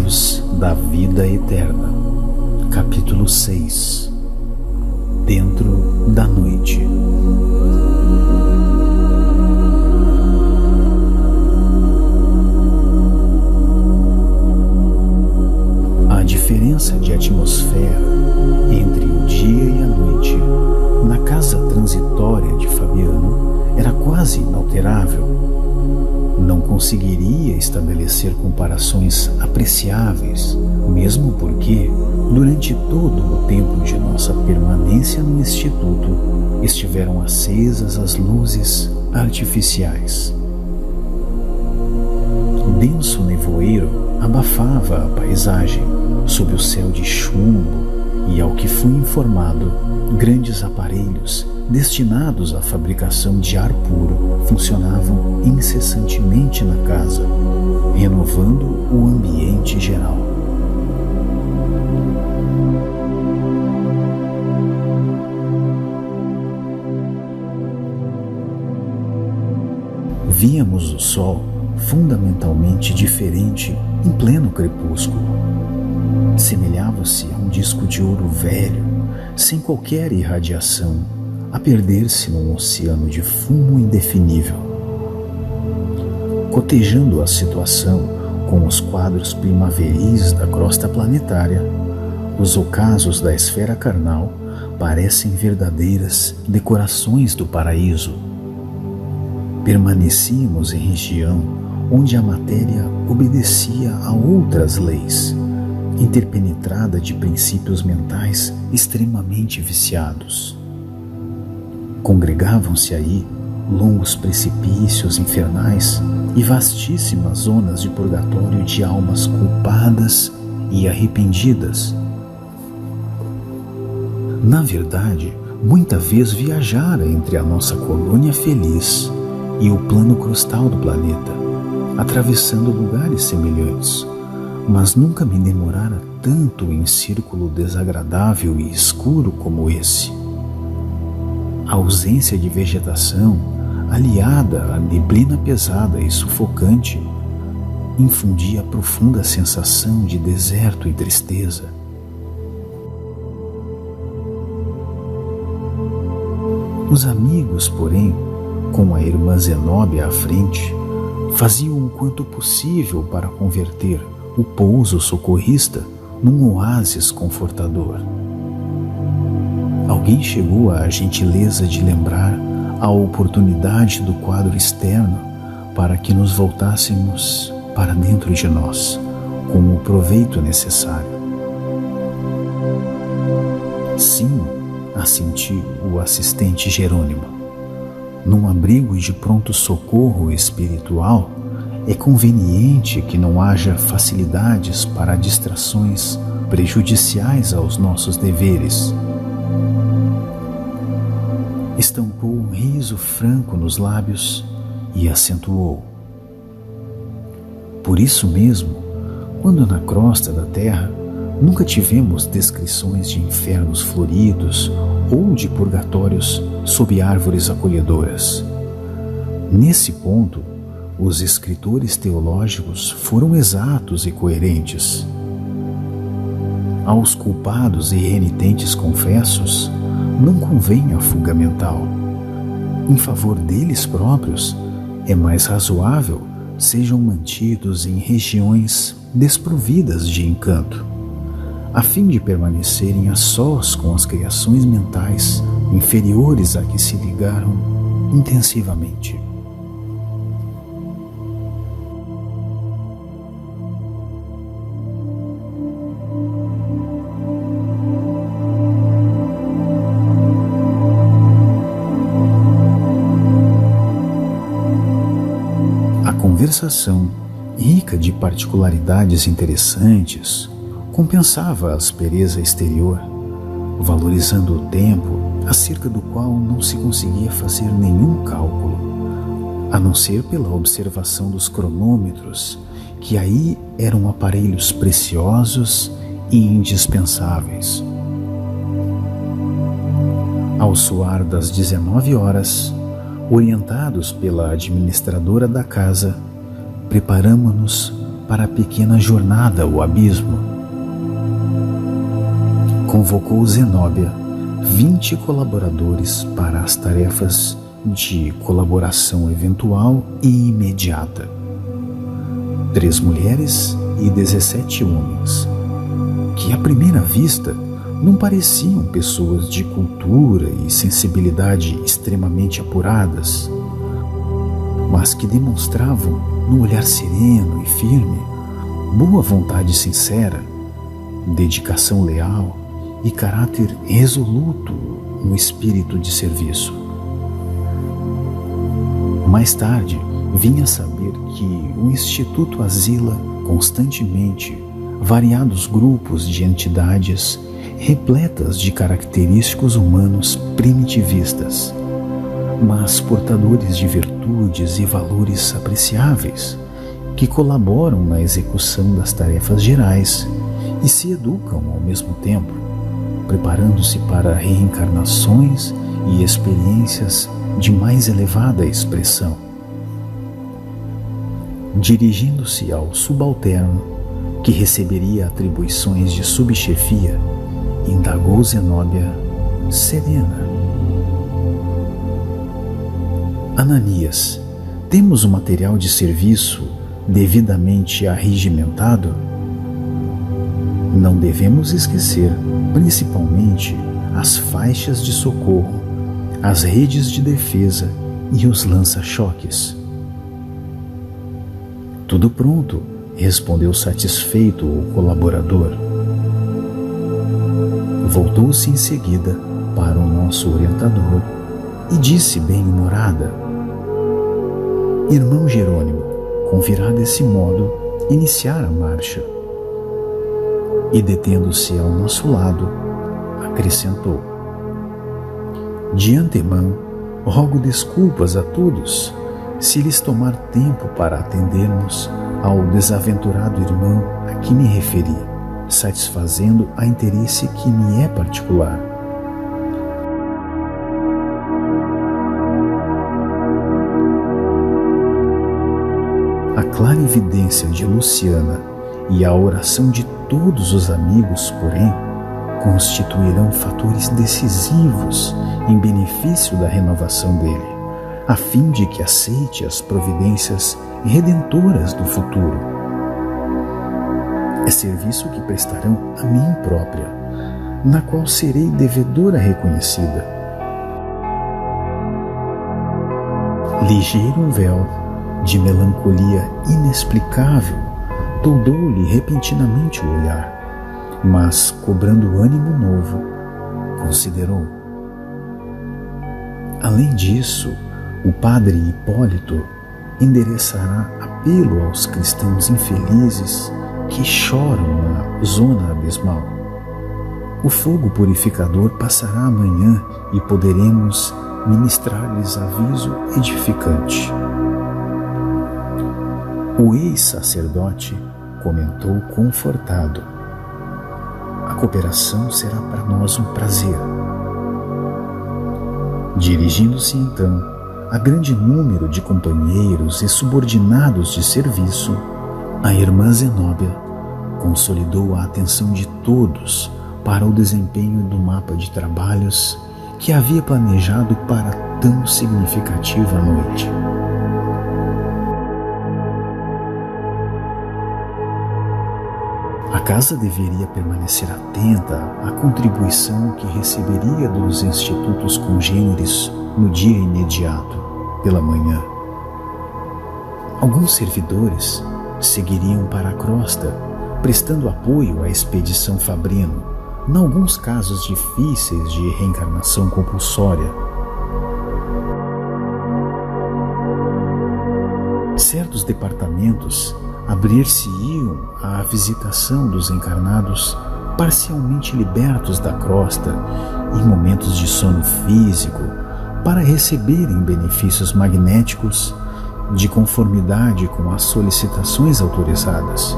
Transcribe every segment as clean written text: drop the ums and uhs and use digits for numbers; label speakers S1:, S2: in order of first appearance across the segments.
S1: Mistérios da Vida Eterna. Capítulo 6. Dentro da Noite. A diferença de atmosfera entre o dia e a noite na casa transitória de Fabiano era quase inalterável. Não conseguiria estabelecer comparações apreciáveis, mesmo porque, durante todo o tempo de nossa permanência no Instituto, estiveram acesas as luzes artificiais. Denso nevoeiro abafava a paisagem sob o céu de chumbo e, ao que fui informado, grandes aparelhos destinados à fabricação de ar puro funcionavam incessantemente na casa, renovando o ambiente geral. Víamos o sol fundamentalmente diferente em pleno crepúsculo. Semelhava-se a um disco de ouro velho, sem qualquer irradiação, a perder-se num oceano de fumo indefinível. Cotejando a situação com os quadros primaveris da crosta planetária, os ocasos da esfera carnal parecem verdadeiras decorações do paraíso. Permanecíamos em região onde a matéria obedecia a outras leis, interpenetrada de princípios mentais extremamente viciados. Congregavam-se aí longos precipícios infernais e vastíssimas zonas de purgatório de almas culpadas e arrependidas. Na verdade, muita vez viajara entre a nossa colônia feliz e o plano crustal do planeta, atravessando lugares semelhantes, mas nunca me demorara tanto em círculo desagradável e escuro como esse. A ausência de vegetação, aliada à neblina pesada e sufocante, infundia profunda sensação de deserto e tristeza. Os amigos, porém, com a irmã Zenóbia à frente, faziam o quanto possível para converter o pouso socorrista num oásis confortador. Alguém chegou à gentileza de lembrar a oportunidade do quadro externo para que nos voltássemos para dentro de nós, com o proveito necessário. Sim, assentiu o assistente Jerônimo. Num abrigo de pronto-socorro espiritual, é conveniente que não haja facilidades para distrações prejudiciais aos nossos deveres. Estampou um riso franco nos lábios e acentuou: por isso mesmo, quando na crosta da terra nunca tivemos descrições de infernos floridos ou de purgatórios sob árvores acolhedoras. Nesse ponto, os escritores teológicos foram exatos e coerentes. Aos culpados e renitentes confessos não convém a fuga mental. Em favor deles próprios, é mais razoável sejam mantidos em regiões desprovidas de encanto, a fim de permanecerem a sós com as criações mentais inferiores a que se ligaram intensivamente. A conversação, rica de particularidades interessantes, compensava a aspereza exterior, valorizando o tempo acerca do qual não se conseguia fazer nenhum cálculo, a não ser pela observação dos cronômetros, que aí eram aparelhos preciosos e indispensáveis. Ao soar das 19 horas, orientados pela administradora da casa, preparamo-nos para a pequena jornada ao abismo. Convocou Zenóbia 20 colaboradores para as tarefas de colaboração eventual e imediata. 3 mulheres e 17 homens, que à primeira vista não pareciam pessoas de cultura e sensibilidade extremamente apuradas, mas que demonstravam, no olhar sereno e firme, boa vontade sincera, dedicação leal e caráter resoluto no espírito de serviço. Mais tarde, vinha a saber que o Instituto asila constantemente variados grupos de entidades repletas de característicos humanos primitivistas, mas portadores de virtudes e valores apreciáveis, que colaboram na execução das tarefas gerais e se educam ao mesmo tempo, preparando-se para reencarnações e experiências de mais elevada expressão. Dirigindo-se ao subalterno, que receberia atribuições de subchefia, indagou Zenóbia serena: Ananias, temos o material de serviço devidamente arregimentado? Não devemos esquecer, principalmente, as faixas de socorro, as redes de defesa e os lança-choques. Tudo pronto, respondeu satisfeito o colaborador. Voltou-se em seguida para o nosso orientador e disse bem-humorada: Irmão Jerônimo, convirá desse modo iniciar a marcha. E detendo-se ao nosso lado, acrescentou: De antemão, rogo desculpas a todos se lhes tomar tempo para atendermos ao desaventurado irmão a que me referi, satisfazendo a interesse que me é particular. A clara evidência de Luciana e a oração de todos os amigos, porém, constituirão fatores decisivos em benefício da renovação dele, a fim de que aceite as providências redentoras do futuro. É serviço que prestarão a mim própria, na qual serei devedora reconhecida. Ligeiro véu de melancolia inexplicável toldou-lhe repentinamente o olhar, mas, cobrando ânimo novo, considerou: além disso, o padre Hipólito endereçará apelo aos cristãos infelizes que choram na zona abismal. O fogo purificador passará amanhã e poderemos ministrar-lhes aviso edificante. O ex-sacerdote comentou confortado: a cooperação será para nós um prazer. Dirigindo-se então a grande número de companheiros e subordinados de serviço, a irmã Zenóbia consolidou a atenção de todos para o desempenho do mapa de trabalhos que havia planejado para tão significativa noite. A casa deveria permanecer atenta à contribuição que receberia dos institutos congêneres no dia imediato, pela manhã. Alguns servidores seguiriam para a crosta, prestando apoio à expedição Fabrino, em alguns casos difíceis de reencarnação compulsória. Certos departamentos abrir-se-iam à visitação dos encarnados parcialmente libertos da crosta em momentos de sono físico, para receberem benefícios magnéticos de conformidade com as solicitações autorizadas.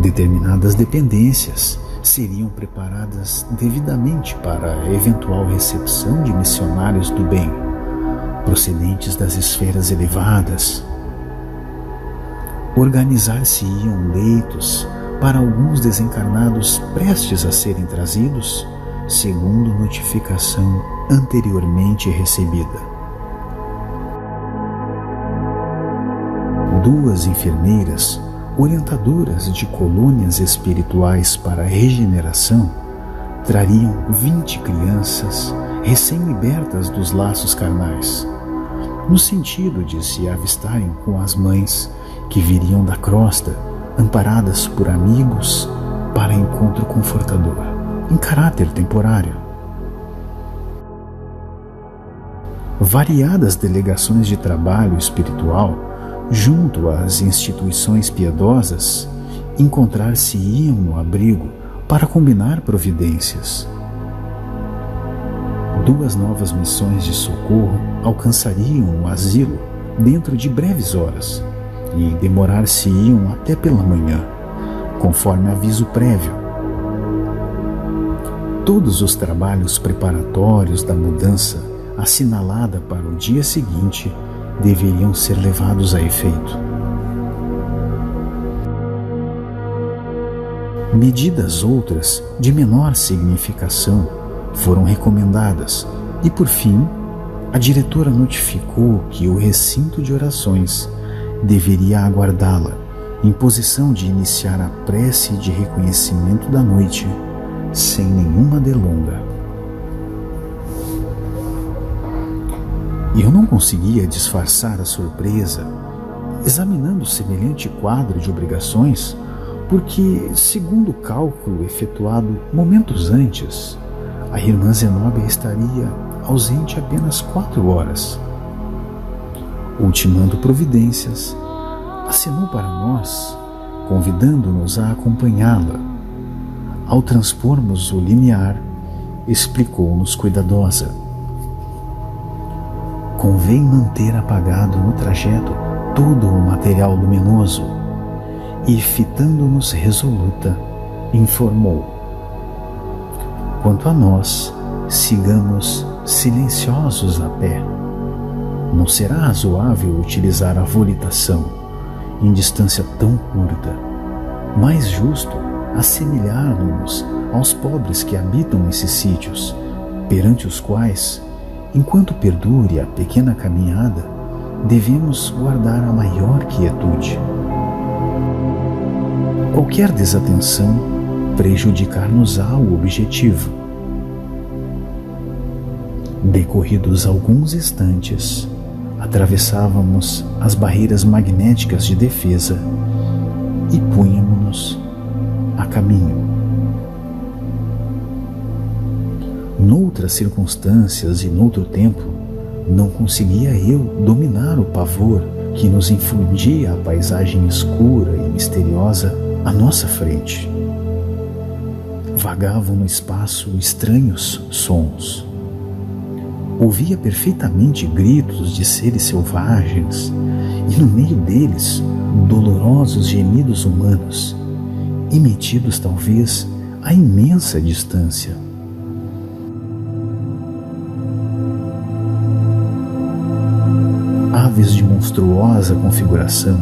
S1: Determinadas dependências seriam preparadas devidamente para a eventual recepção de missionários do bem, procedentes das esferas elevadas. Organizar-se-iam leitos para alguns desencarnados prestes a serem trazidos, segundo notificação anteriormente recebida. 2 enfermeiras, orientadoras de colônias espirituais para a regeneração, trariam 20 crianças recém-libertas dos laços carnais, no sentido de se avistarem com as mães que viriam da crosta, amparadas por amigos para encontro confortador, em caráter temporário. Variadas delegações de trabalho espiritual junto às instituições piedosas encontrar-se-iam no abrigo para combinar providências. 2 novas missões de socorro alcançariam o asilo dentro de breves horas e demorar-se-iam até pela manhã, conforme aviso prévio. Todos os trabalhos preparatórios da mudança assinalada para o dia seguinte deveriam ser levados a efeito. Medidas outras de menor significação foram recomendadas e, por fim, a diretora notificou que o recinto de orações deveria aguardá-la em posição de iniciar a prece de reconhecimento da noite, sem nenhuma delonga. Eu não conseguia disfarçar a surpresa, examinando semelhante quadro de obrigações, porque, segundo o cálculo efetuado momentos antes, a irmã Zenóbia estaria ausente apenas 4 horas. Ultimando providências, acenou para nós, convidando-nos a acompanhá-la. Ao transpormos o limiar, explicou-nos cuidadosa: convém manter apagado no trajeto todo o material luminoso, e, fitando-nos resoluta, informou: quanto a nós, sigamos silenciosos a pé. Não será razoável utilizar a volitação em distância tão curta. Mais justo assemelhar-nos aos pobres que habitam esses sítios, perante os quais, enquanto perdure a pequena caminhada, devemos guardar a maior quietude. Qualquer desatenção prejudicar-nos-á o objetivo. Decorridos alguns instantes, atravessávamos as barreiras magnéticas de defesa e punhamo-nos a caminho. Noutras circunstâncias e noutro tempo, não conseguia eu dominar o pavor que nos infundia a paisagem escura e misteriosa à nossa frente. Vagavam no espaço estranhos sons. Ouvia perfeitamente gritos de seres selvagens e, no meio deles, dolorosos gemidos humanos, emitidos talvez a imensa distância. Aves de monstruosa configuração,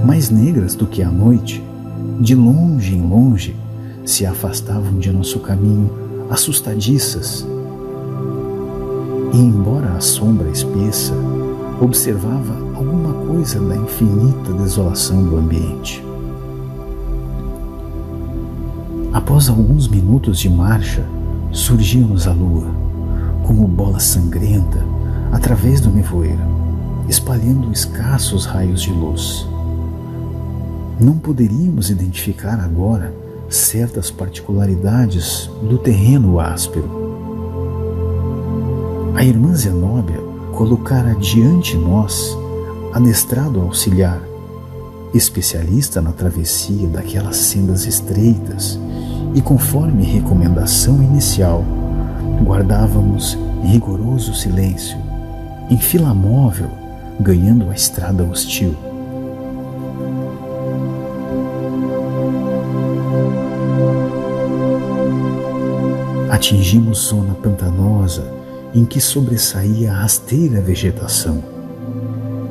S1: mais negras do que a noite, de longe em longe, se afastavam de nosso caminho, assustadiças. E, embora a sombra espessa, observava alguma coisa da infinita desolação do ambiente. Após alguns minutos de marcha, surgiu-nos a lua, como bola sangrenta, através do nevoeiro, espalhando escassos raios de luz. Não poderíamos identificar agora certas particularidades do terreno áspero. A irmã Zenóbia colocara diante nós adestrado auxiliar, especialista na travessia daquelas sendas estreitas, e, conforme recomendação inicial, guardávamos rigoroso silêncio, em fila móvel, ganhando a estrada hostil. Atingimos zona pantanosa em que sobressaía a rasteira vegetação.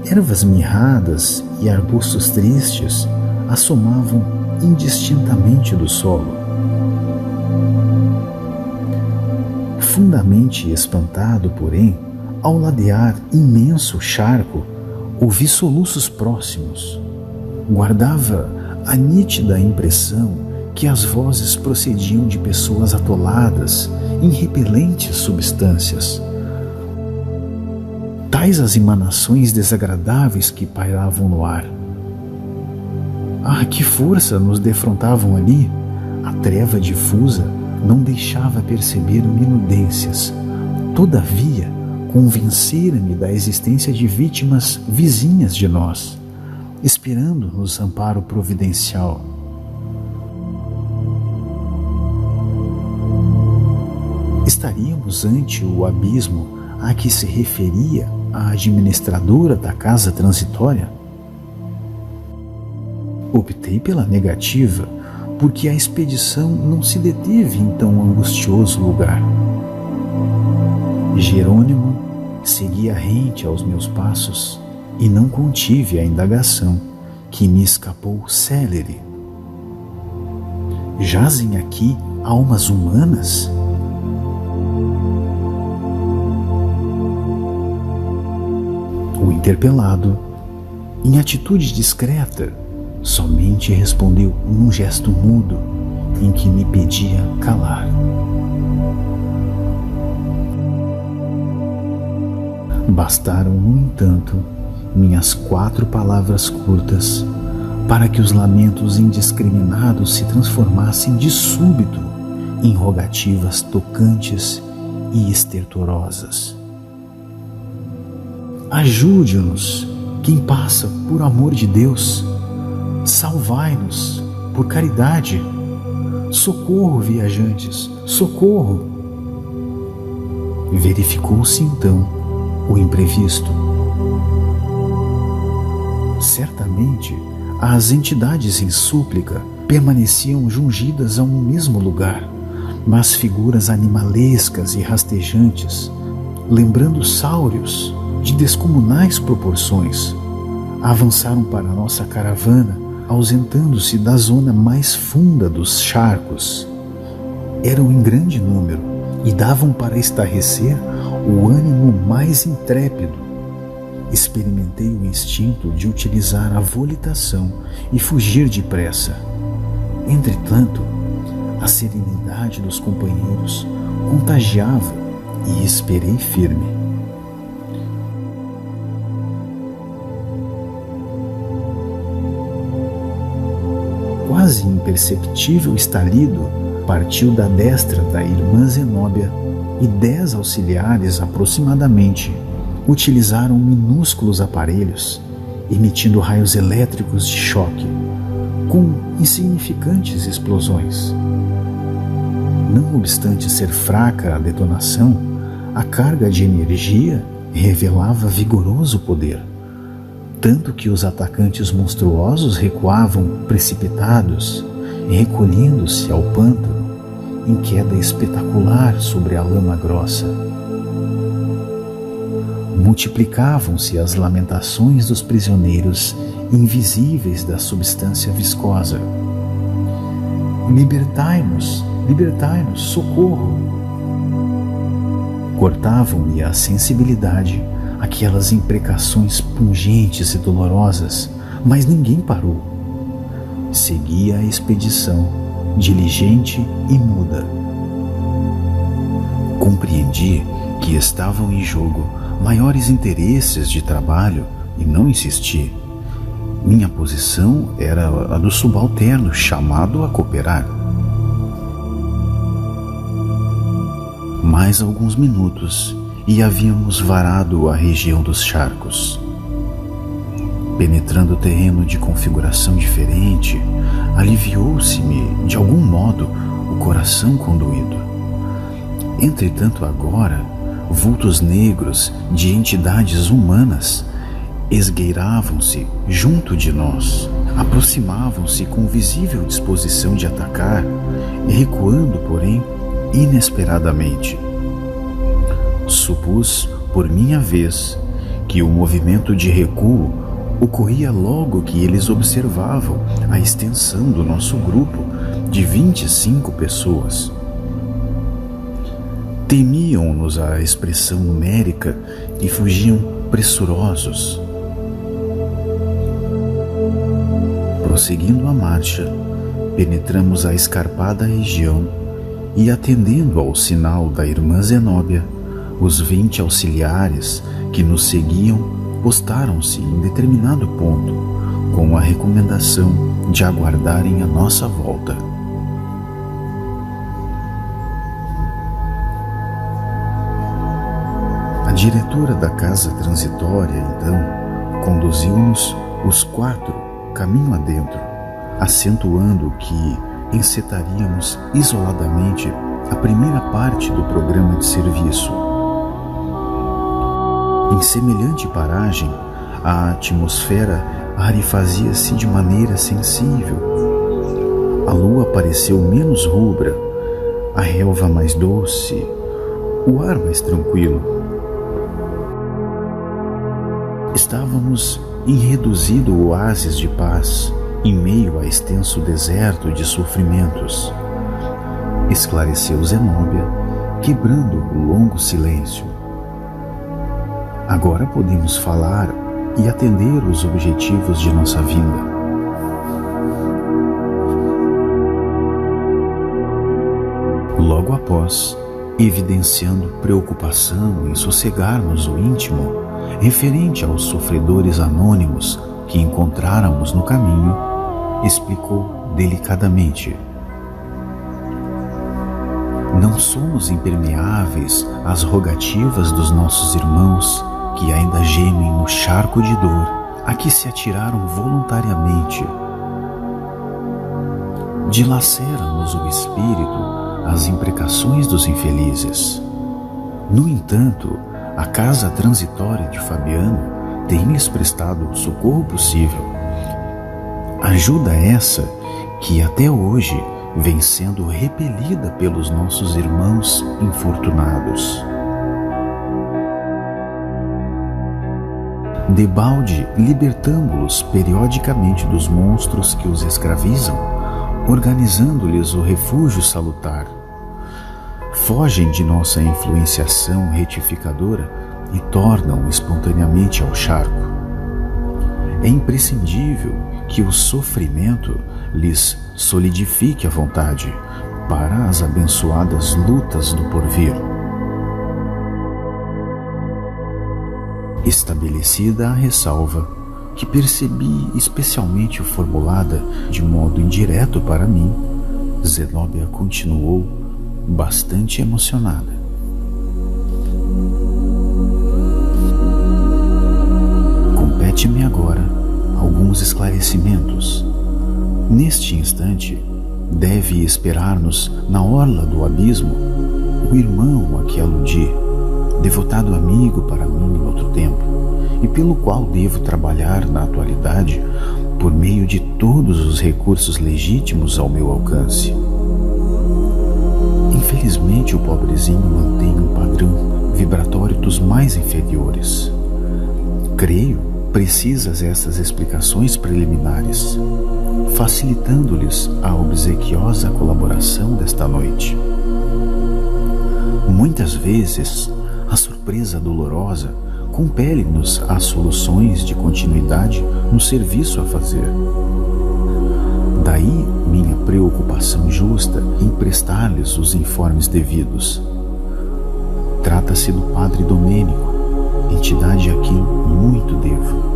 S1: Ervas mirradas e arbustos tristes assomavam indistintamente do solo. Fundamente espantado, porém, ao ladear imenso charco, ouvi soluços próximos. Guardava a nítida impressão que as vozes procediam de pessoas atoladas em repelentes substâncias. Tais as emanações desagradáveis que pairavam no ar. Ah, que força nos defrontavam ali! A treva difusa não deixava perceber minudências. Todavia, convencera-me da existência de vítimas vizinhas de nós, esperando-nos amparo providencial. Estaríamos ante o abismo a que se referia a administradora da casa transitória? Optei pela negativa, porque a expedição não se deteve em tão angustioso lugar. Jerônimo seguia rente aos meus passos e não contive a indagação, que me escapou célere. Jazem aqui almas humanas? O interpelado, em atitude discreta, somente respondeu num gesto mudo em que me pedia calar. Bastaram, no entanto, minhas 4 palavras curtas para que os lamentos indiscriminados se transformassem de súbito em rogativas tocantes e estertorosas. Ajude-nos, quem passa, por amor de Deus. Salvai-nos, por caridade. Socorro, viajantes, socorro! Verificou-se então o imprevisto. Certamente, as entidades em súplica permaneciam jungidas a um mesmo lugar, mas figuras animalescas e rastejantes, lembrando sáureos de descomunais proporções, avançaram para a nossa caravana, ausentando-se da zona mais funda dos charcos. Eram em grande número e davam para estarrecer o ânimo mais intrépido. Experimentei o instinto de utilizar a volitação e fugir depressa. Entretanto, a serenidade dos companheiros contagiava e esperei firme. Quase imperceptível estalido partiu da destra da irmã Zenóbia e 10 auxiliares aproximadamente utilizaram minúsculos aparelhos, emitindo raios elétricos de choque, com insignificantes explosões. Não obstante ser fraca a detonação, a carga de energia revelava vigoroso poder, tanto que os atacantes monstruosos recuavam precipitados, recolhendo-se ao pântano em queda espetacular sobre a lama grossa. Multiplicavam-se as lamentações dos prisioneiros invisíveis da substância viscosa. Libertai-nos, libertai-nos, socorro! Cortavam-me a sensibilidade aquelas imprecações pungentes e dolorosas, mas ninguém parou. Seguia a expedição, diligente e muda. Compreendi que estavam em jogo maiores interesses de trabalho e não insisti. Minha posição era a do subalterno chamado a cooperar. Mais alguns minutos e havíamos varado a região dos charcos. Penetrando o terreno de configuração diferente, aliviou-se-me, de algum modo, o coração condoído. Entretanto, agora, vultos negros de entidades humanas esgueiravam-se junto de nós, aproximavam-se com visível disposição de atacar, recuando, porém, inesperadamente. supus, por minha vez, que o movimento de recuo ocorria logo que eles observavam a extensão do nosso grupo de 25 pessoas. Temiam-nos a expressão numérica e fugiam pressurosos. Prosseguindo a marcha, penetramos a escarpada região e, atendendo ao sinal da irmã Zenóbia, os 20 auxiliares que nos seguiam postaram-se em determinado ponto com a recomendação de aguardarem a nossa volta. A diretora da casa transitória, então, conduziu-nos os 4 caminho adentro, acentuando que encetaríamos isoladamente a primeira parte do programa de serviço. Em semelhante paragem, a atmosfera arifazia-se de maneira sensível. A lua pareceu menos rubra, a relva mais doce, o ar mais tranquilo. Estávamos em reduzido oásis de paz, em meio a extenso deserto de sofrimentos. Esclareceu Zenóbia, quebrando o longo silêncio. Agora podemos falar e atender os objetivos de nossa vinda. Logo após, evidenciando preocupação em sossegarmos o íntimo referente aos sofredores anônimos que encontráramos no caminho, explicou delicadamente: não somos impermeáveis às rogativas dos nossos irmãos que ainda gemem no charco de dor a que se atiraram voluntariamente. Dilaceram-nos o espírito as imprecações dos infelizes. No entanto, a casa transitória de Fabiano tem-lhes prestado o socorro possível. Ajuda essa que até hoje vem sendo repelida pelos nossos irmãos infortunados. Debalde libertamo-los periodicamente dos monstros que os escravizam, organizando-lhes o refúgio salutar. Fogem de nossa influenciação retificadora e tornam espontaneamente ao charco. É imprescindível que o sofrimento lhes solidifique a vontade para as abençoadas lutas do porvir. Estabelecida a ressalva, que percebi especialmente formulada de modo indireto para mim, Zenóbia continuou bastante emocionada. Compete-me agora alguns esclarecimentos. Neste instante, deve esperar-nos na orla do abismo o irmão a que aludi, devotado amigo para mim em outro tempo, e pelo qual devo trabalhar na atualidade por meio de todos os recursos legítimos ao meu alcance. Infelizmente, o pobrezinho mantém um padrão vibratório dos mais inferiores. Creio precisas essas explicações preliminares, facilitando-lhes a obsequiosa colaboração desta noite. Muitas vezes, a surpresa dolorosa compele-nos a soluções de continuidade no serviço a fazer. Daí minha preocupação justa em prestar-lhes os informes devidos. Trata-se do Padre Domênico, entidade a quem muito devo.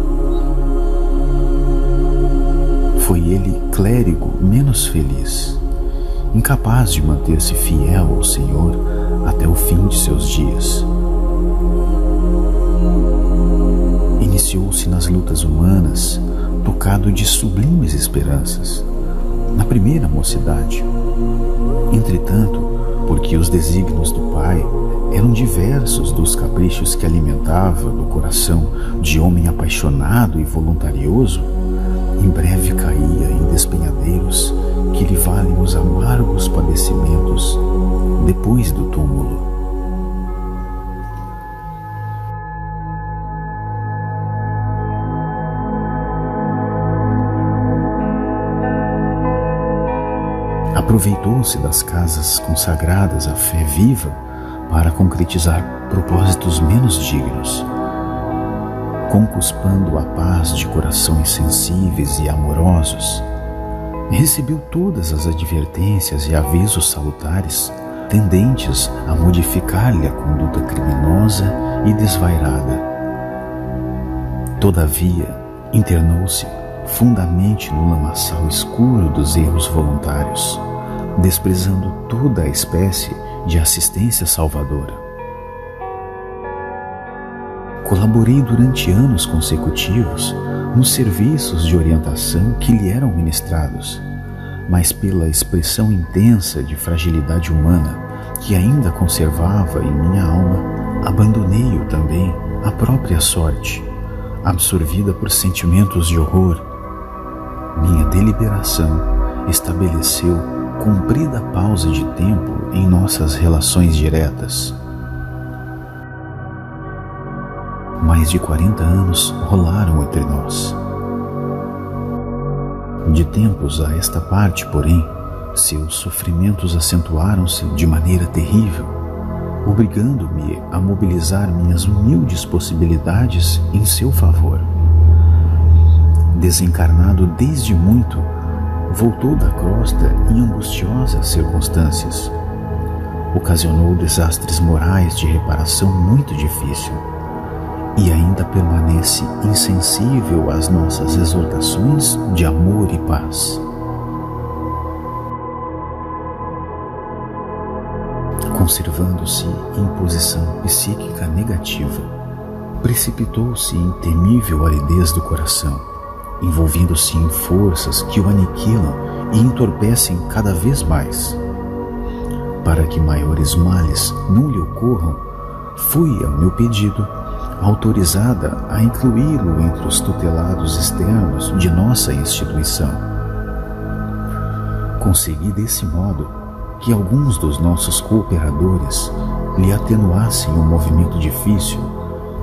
S1: Foi ele clérigo menos feliz, incapaz de manter-se fiel ao Senhor até o fim de seus dias. Iniciou-se nas lutas humanas, tocado de sublimes esperanças, na primeira mocidade. Entretanto, porque os desígnios do Pai eram diversos dos caprichos que alimentava no coração de homem apaixonado e voluntarioso, em breve caía em despenhadeiros que lhe valem os amargos padecimentos depois do túmulo. aproveitou-se das casas consagradas à fé viva para concretizar propósitos menos dignos, concuspando a paz de corações sensíveis e amorosos. Recebeu todas as advertências e avisos salutares tendentes a modificar-lhe a conduta criminosa e desvairada. Todavia, internou-se fundamente no lamaçal escuro dos erros voluntários, desprezando toda a espécie de assistência salvadora. Colaborei durante anos consecutivos nos serviços de orientação que lhe eram ministrados, mas pela expressão intensa de fragilidade humana que ainda conservava em minha alma, abandonei-o também à própria sorte, absorvida por sentimentos de horror. Minha deliberação estabeleceu comprida pausa de tempo em nossas relações diretas. Mais de 40 anos rolaram entre nós. De tempos a esta parte, porém, seus sofrimentos acentuaram-se de maneira terrível, obrigando-me a mobilizar minhas humildes possibilidades em seu favor. Desencarnado desde muito, voltou da crosta em angustiosas circunstâncias. Ocasionou desastres morais de reparação muito difícil e ainda permanece insensível às nossas exortações de amor e paz. Conservando-se em posição psíquica negativa, precipitou-se em temível aridez do coração, envolvendo-se em forças que o aniquilam e entorpecem cada vez mais. Para que maiores males não lhe ocorram, fui, ao meu pedido, autorizada a incluí-lo entre os tutelados externos de nossa instituição. Consegui desse modo que alguns dos nossos cooperadores lhe atenuassem um movimento difícil,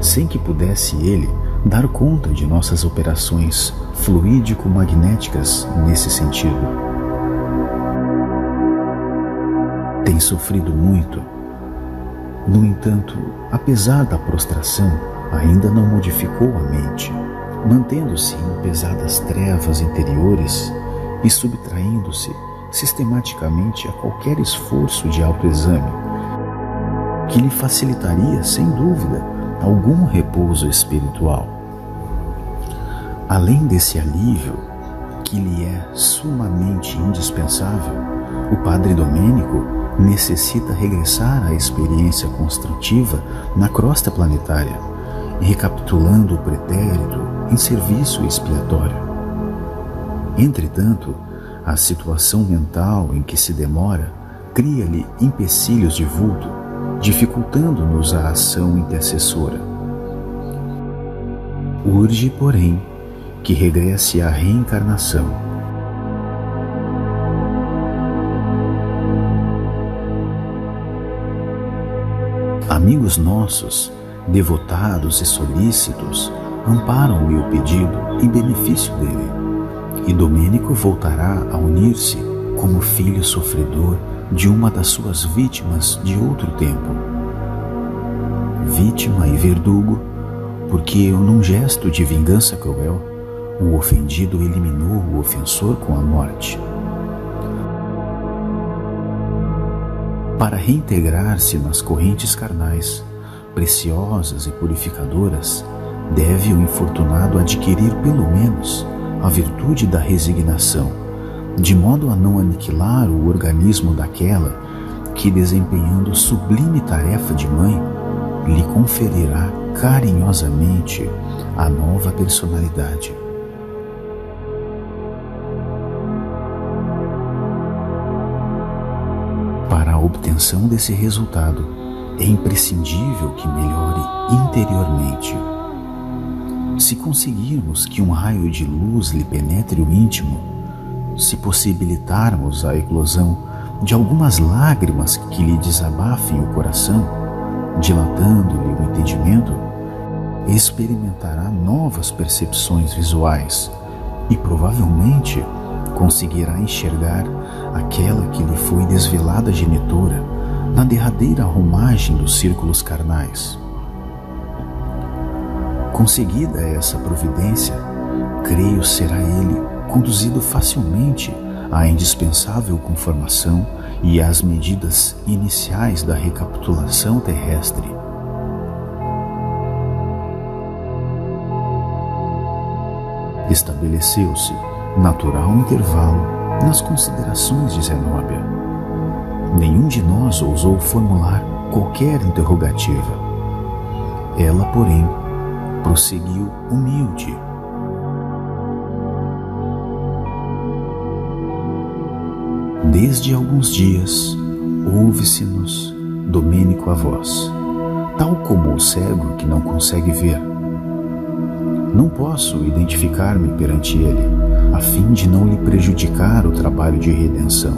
S1: sem que pudesse ele dar conta de nossas operações fluídico-magnéticas nesse sentido. Tem sofrido muito. No entanto, apesar da prostração, ainda não modificou a mente, mantendo-se em pesadas trevas interiores e subtraindo-se sistematicamente a qualquer esforço de autoexame, que lhe facilitaria, sem dúvida, algum repouso espiritual. Além desse alívio, que lhe é sumamente indispensável, o Padre Domênico necessita regressar à experiência construtiva na crosta planetária, recapitulando o pretérito em serviço expiatório. Entretanto, a situação mental em que se demora cria-lhe empecilhos de vulto, dificultando-nos a ação intercessora. Urge, porém, que regresse à reencarnação. Amigos nossos, devotados e solícitos, amparam-lhe o pedido em benefício dele, e Domênico voltará a unir-se como filho sofredor de uma das suas vítimas de outro tempo. Vítima e verdugo, porque num gesto de vingança cruel, o ofendido eliminou o ofensor com a morte. Para reintegrar-se nas correntes carnais, preciosas e purificadoras, deve o infortunado adquirir pelo menos a virtude da resignação, de modo a não aniquilar o organismo daquela que, desempenhando sublime tarefa de mãe, lhe conferirá carinhosamente a nova personalidade. Para a obtenção desse resultado, é imprescindível que melhore interiormente. Se conseguirmos que um raio de luz lhe penetre o íntimo, se possibilitarmos a eclosão de algumas lágrimas que lhe desabafem o coração, dilatando-lhe o entendimento, experimentará novas percepções visuais e provavelmente conseguirá enxergar aquela que lhe foi desvelada genitora na derradeira romagem dos círculos carnais. Conseguida essa providência, creio será ele conduzido facilmente à indispensável conformação e às medidas iniciais da recapitulação terrestre. Estabeleceu-se natural intervalo nas considerações de Zenóbia. Nenhum de nós ousou formular qualquer interrogativa. Ela, porém, prosseguiu humilde. Desde alguns dias, ouve-se-nos, Domênico, a voz, tal como o cego que não consegue ver. Não posso identificar-me perante ele, a fim de não lhe prejudicar o trabalho de redenção,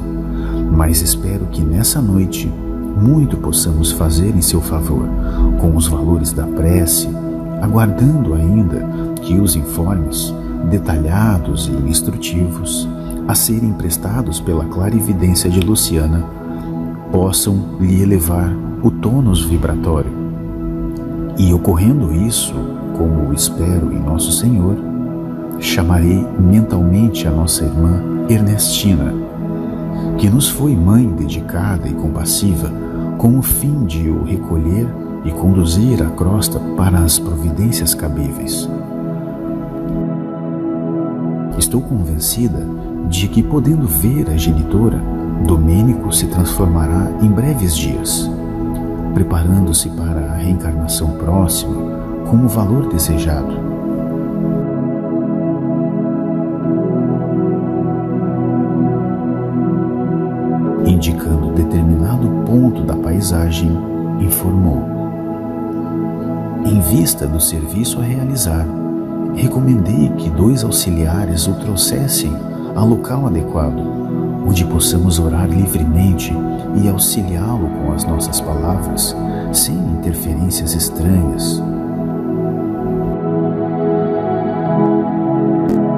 S1: mas espero que nessa noite muito possamos fazer em seu favor, com os valores da prece, aguardando ainda que os informes, detalhados e instrutivos, a serem prestados pela clarividência de Luciana, possam lhe elevar o tônus vibratório. E ocorrendo isso, como espero em Nosso Senhor, chamarei mentalmente a nossa irmã Ernestina, que nos foi mãe dedicada e compassiva, com o fim de o recolher e conduzir a crosta para as providências cabíveis. Estou convencida de que, podendo ver a genitora, Domênico se transformará em breves dias, preparando-se para a reencarnação próxima com o valor desejado. Indicando determinado ponto da paisagem, informou: em vista do serviço a realizar, recomendei que 2 auxiliares o trouxessem a local adequado, onde possamos orar livremente e auxiliá-lo com as nossas palavras, sem interferências estranhas.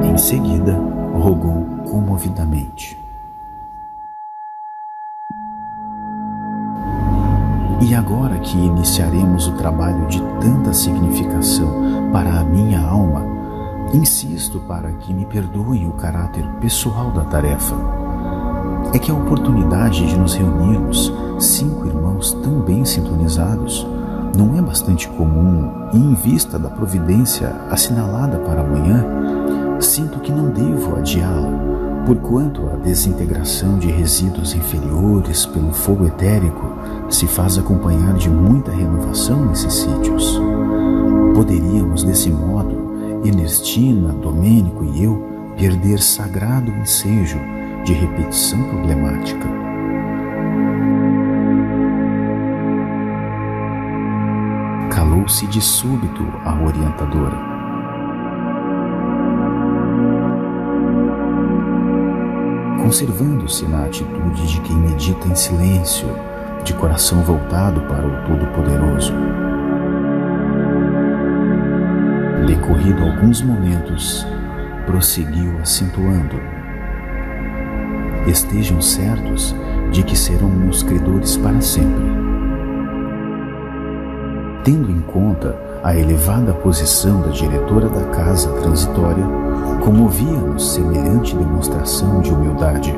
S1: Em seguida, rogou comovidamente: e agora que iniciaremos o trabalho de tanta significação para a minha alma, insisto para que me perdoem o caráter pessoal da tarefa. É que a oportunidade de nos reunirmos, 5 irmãos tão bem sintonizados, não é bastante comum e, em vista da providência assinalada para amanhã, sinto que não devo adiá-la, porquanto a desintegração de resíduos inferiores pelo fogo etérico se faz acompanhar de muita renovação nesses sítios. Poderíamos, desse modo, Ernestina, Domênico e eu, perder sagrado ensejo de repetição problemática. Calou-se de súbito a orientadora. Conservando-se na atitude de quem medita em silêncio, de coração voltado para o Todo-Poderoso. Decorrido alguns momentos, prosseguiu acentuando: estejam certos de que serão meus credores para sempre. Tendo em conta a elevada posição da diretora da casa transitória, comovia-nos semelhante demonstração de humildade.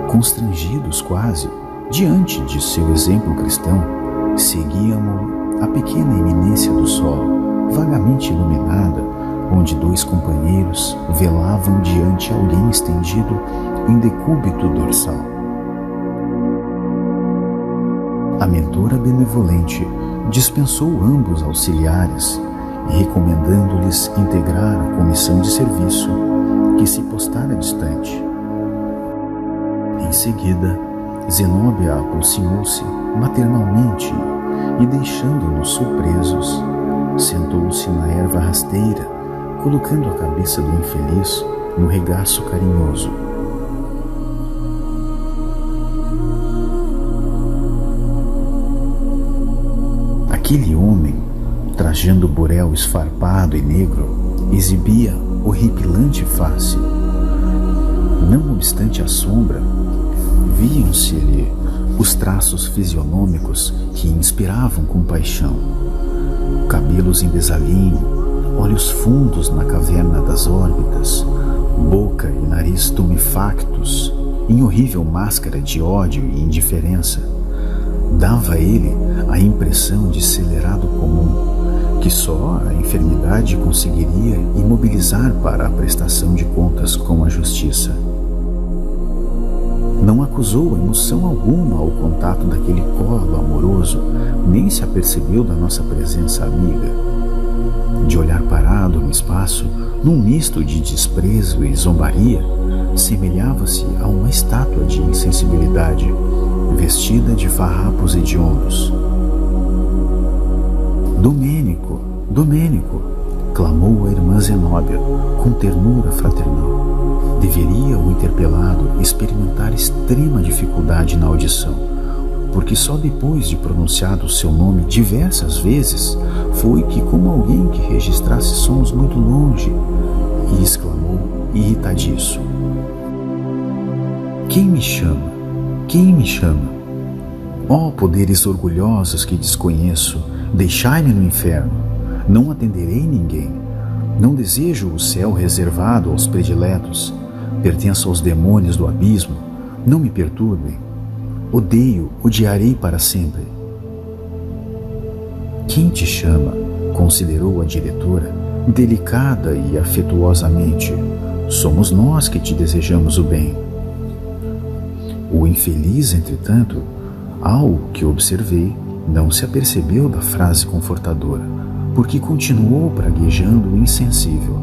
S1: Constrangidos quase, diante de seu exemplo cristão, seguíamos a pequena eminência do solo, vagamente iluminada, onde 2 companheiros velavam diante alguém estendido em decúbito dorsal. A mentora benevolente dispensou ambos auxiliares e, recomendando-lhes integrar a comissão de serviço, que se postara distante. Em seguida, Zenóbia aproximou-se maternalmente e, deixando-nos surpresos, sentou-se na erva rasteira, colocando a cabeça do infeliz no regaço carinhoso. Aquele homem, trajando burel esfarpado e negro, exibia horripilante face, Não obstante a sombra, viam-se-lhe os traços fisionômicos que inspiravam compaixão. Cabelos em desalinho, olhos fundos na caverna das órbitas, boca e nariz tumefactos, em horrível máscara de ódio e indiferença. Dava a ele a impressão de celerado comum, que só a enfermidade conseguiria imobilizar para a prestação de contas com a justiça. Não acusou emoção alguma ao contato daquele colo amoroso, nem se apercebeu da nossa presença amiga. De olhar parado no espaço, num misto de desprezo e zombaria, semelhava-se a uma estátua de insensibilidade, vestida de farrapos hediondos. Domênico, Domênico, clamou a irmã Zenóbia com ternura fraternal. Deveria o interpelado experimentar extrema dificuldade na audição, porque só depois de pronunciado o seu nome diversas vezes foi que, como alguém que registrasse sons muito longe, e exclamou irritadiço: Quem me chama? Quem me chama? Ó poderes orgulhosos que desconheço, deixai-me no inferno. Não atenderei ninguém. Não desejo o céu reservado aos prediletos. Pertenço aos demônios do abismo. Não me perturbem. Odiarei para sempre. Quem te chama? Considerou a diretora, delicada e afetuosamente. Somos nós que te desejamos o bem. O infeliz, entretanto, ao que observei, não se apercebeu da frase confortadora, porque continuou praguejando insensível.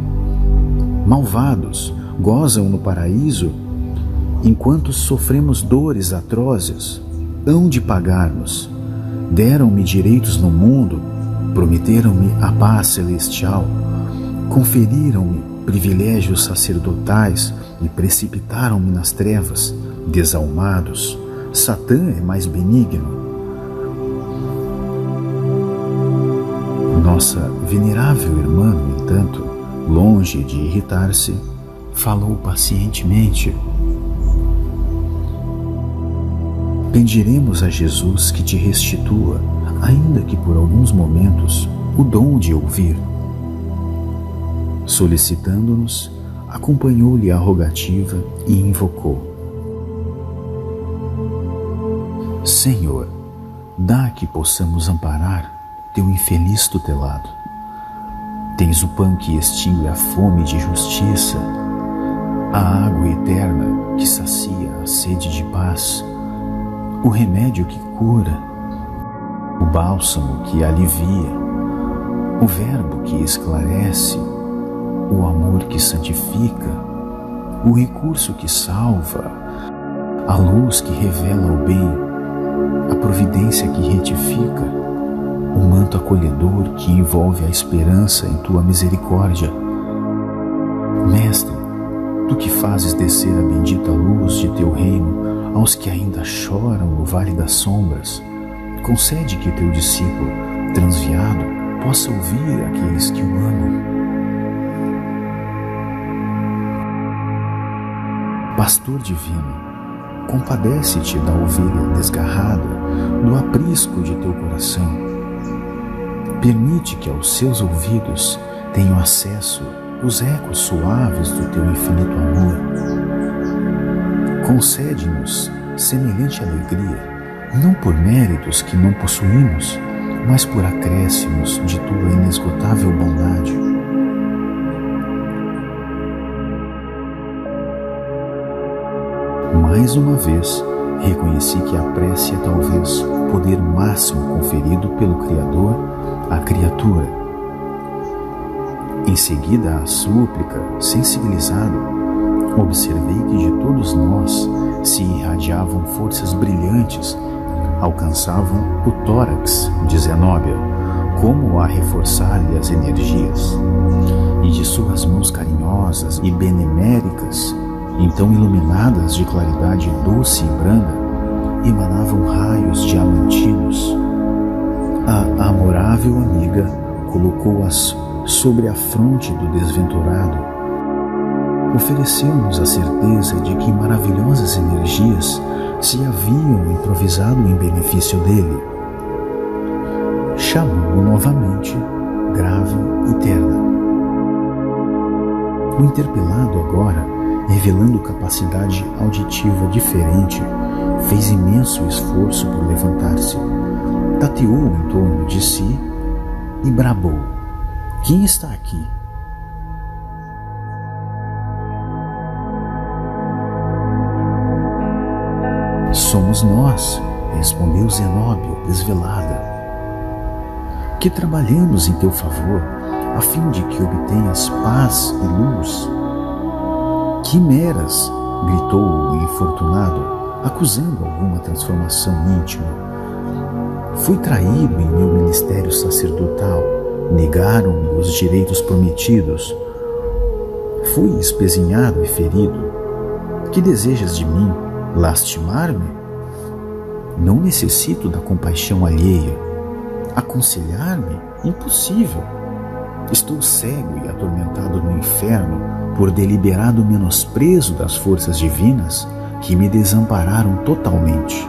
S1: Malvados gozam no paraíso enquanto sofremos dores atrozes. Hão de pagar-nos. Deram-me direitos no mundo, prometeram-me a paz celestial, conferiram-me privilégios sacerdotais e precipitaram-me nas trevas. Desalmados, Satã é mais benigno. Nossa venerável irmã, no entanto, longe de irritar-se, falou pacientemente: Pediremos a Jesus que te restitua, ainda que por alguns momentos, o dom de ouvir. Solicitando-nos, acompanhou-lhe a rogativa e invocou: Senhor, dá que possamos amparar teu infeliz tutelado. Tens o pão que extingue a fome de justiça, a água eterna que sacia a sede de paz, o remédio que cura, o bálsamo que alivia, o verbo que esclarece, o amor que santifica, o recurso que salva, a luz que revela o bem, a providência que retifica, o manto acolhedor que envolve a esperança em tua misericórdia. Mestre, tu que fazes descer a bendita luz de teu reino aos que ainda choram no vale das sombras, concede que teu discípulo, transviado, possa ouvir aqueles que o amam. Pastor divino, compadece-te da ovelha desgarrada, do aprisco de teu coração. Permite que aos seus ouvidos tenham acesso os ecos suaves do teu infinito amor. Concede-nos semelhante alegria, não por méritos que não possuímos, mas por acréscimos de tua inesgotável bondade. Mais uma vez, reconheci que a prece é talvez o poder máximo conferido pelo Criador à criatura. Em seguida à súplica, sensibilizado, observei que de todos nós se irradiavam forças brilhantes, alcançavam o tórax de Zenóbia, como a reforçar-lhe as energias, e de suas mãos carinhosas e beneméricas, então iluminadas de claridade doce e branda, emanavam raios diamantinos. A amorável amiga colocou-as sobre a fronte do desventurado ofereceu-nos a certeza de que maravilhosas energias se haviam improvisado em benefício dele. Chamou-o novamente, grave e terna. O interpelado agora, revelando capacidade auditiva diferente, fez imenso esforço por levantar-se, tateou em torno de si e bradou: "Quem está aqui?" "Somos nós", respondeu Zenóbio, desvelada, "que trabalhamos em teu favor, a fim de que obtenhas paz e luz." "Quimeras!" gritou o infortunado, acusando alguma transformação íntima. "Fui traído em meu ministério sacerdotal, negaram-me os direitos prometidos. Fui espezinhado e ferido. Que desejas de mim? Lastimar-me? Não necessito da compaixão alheia. Aconselhar-me? Impossível. Estou cego e atormentado no inferno por deliberado menosprezo das forças divinas que me desampararam totalmente."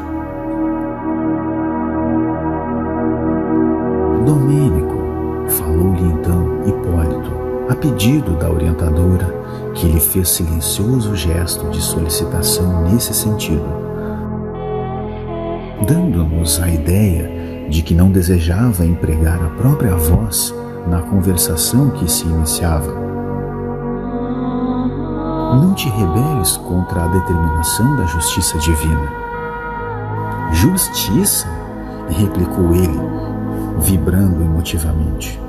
S1: "Domênico", falou-lhe então Hipólito, a pedido da orientadora, que lhe fez silencioso gesto de solicitação nesse sentido, dando-nos a ideia de que não desejava empregar a própria voz na conversação que se iniciava. "Não te rebeles contra a determinação da justiça divina." "Justiça?" replicou ele, vibrando emotivamente.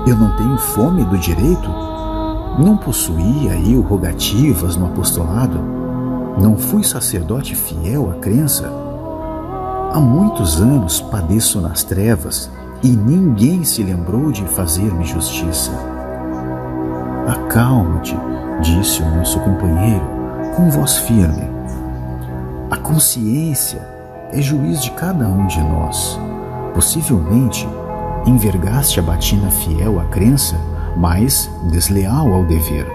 S1: "Eu não tenho fome do direito? Não possuía eu rogativas no apostolado? Não fui sacerdote fiel à crença? Há muitos anos padeço nas trevas e ninguém se lembrou de fazer-me justiça." "Acalma-te", disse o nosso companheiro com voz firme. "A consciência é juiz de cada um de nós. Possivelmente envergaste a batina fiel à crença, mas desleal ao dever.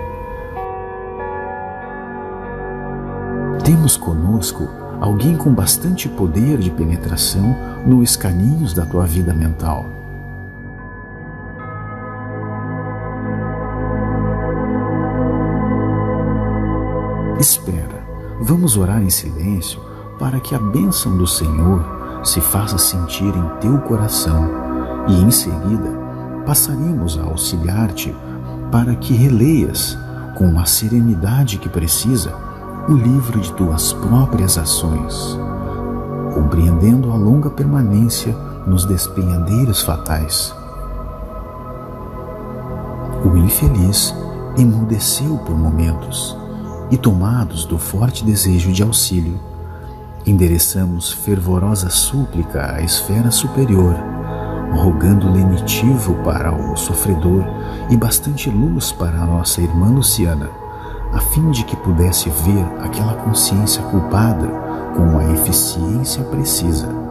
S1: Temos conosco alguém com bastante poder de penetração nos caminhos da tua vida mental. Espera, vamos orar em silêncio para que a bênção do Senhor se faça sentir em teu coração e em seguida passaremos a auxiliar-te para que releias com a serenidade que precisa o livro de tuas próprias ações, compreendendo a longa permanência nos despenhadeiros fatais." O infeliz emudeceu por momentos e, tomados do forte desejo de auxílio, endereçamos fervorosa súplica à esfera superior, rogando lenitivo para o sofredor e bastante luz para a nossa irmã Luciana, a fim de que pudesse ver aquela consciência culpada com a eficiência precisa.